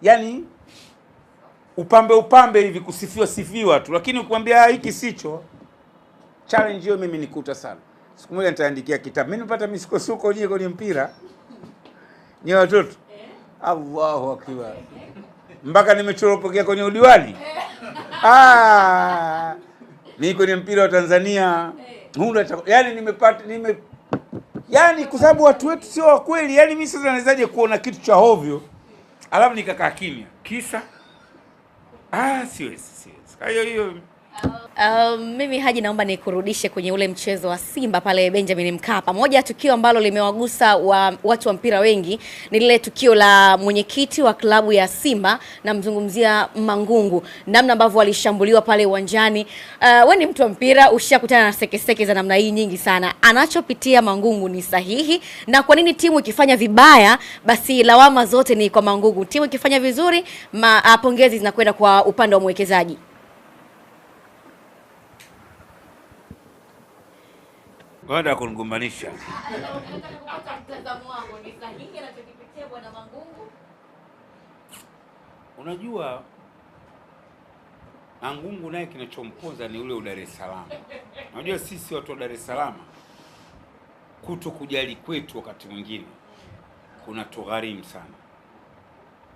yani upambe hivi kusifiwa tu, lakini ukiambia hiki sicho. Challenge hiyo mimi nikuta sana. Siku moja nitaandikia kitabu. Mimi nimepata misukosuko nyingi kwenye mpira. Ni watoto. Allahu akbar. Mpaka nimechoropokea kwenye udiwani. Mimi kwenye mpira wa Tanzania yani kwa sababu watu wetu sio wa kweli. Yani mimi sasa nawezaje kuona kitu cha hovyo alafu nikakaa kimya. Kisa siwezi. Hiyo mimi Haji, naomba nikurudishe kwenye ule mchezo wa Simba pale Benjamin Mkapa. Moja ya tukio ambalo limewagusa watu wa mpira wengi ni lile tukio la mwenyekiti wa klabu ya Simba, namzungumzia Mangungu, namna ambavyo walishambuliwa pale uwanjani. Wewe ni mtu wa mpira, ushakutana na sekeseke za namna hii nyingi sana. Anachopitia Mangungu ni sahihi? Na kwa nini timu ikifanya vibaya basi lawama zote ni kwa Mangungu? Timu ikifanya vizuri pongezi zinakwenda kwa upande wa mwekezaji. Baada kunigombanisha. Mtazamo wangu ni sahihi anachokipitia bwana Mangungu? Unajua Mangungu naye kinachompoza ni ule Dar es Salaam. Unajua sisi watu wa Dar es Salaam kuto kujali kwetu wakati mwingine kuna tugharimu sana.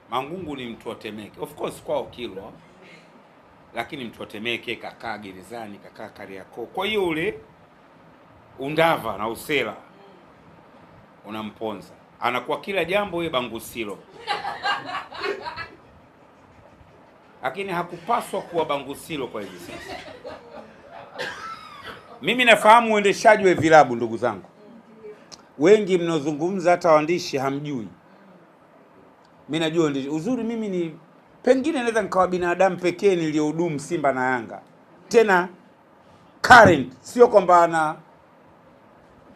Mangungu ni mtu wa Temeke. Of course kwao Kilwa. Lakini mtu wa Temeke, kakaa gerezani, kakaa Kariakoo. Kwa hiyo ule undava na usela unamponza, anakuwa kila jambo yeye Bangusilo. Lakini hakupaswa kuwa Bangusilo kwa hivi sasa. Mimi nafahamu uendeshaji wa vilabu, ndugu zangu wengi mnaozungumza, hata waandishi hamjui. Mimi najua uzuri. Mimi ni pengine naweza nikawa binadamu pekee niliyohudumu Simba na Yanga, tena current, sio kwamba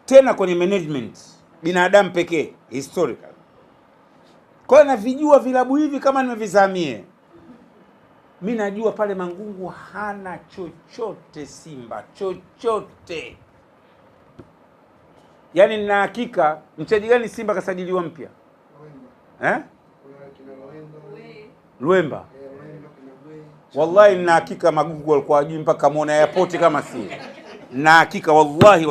tena kwenye management, binadamu pekee historical. Kwa hiyo navijua vilabu hivi kama nimevizamie. Mimi najua pale Mangungu hana chochote Simba, chochote. Yani nina hakika mchezaji gani Simba kasajiliwa mpya? Luemba. Wallahi nina hakika Mangungu alikuwa ajui mpaka muone airport kama si. Na hakika wallahi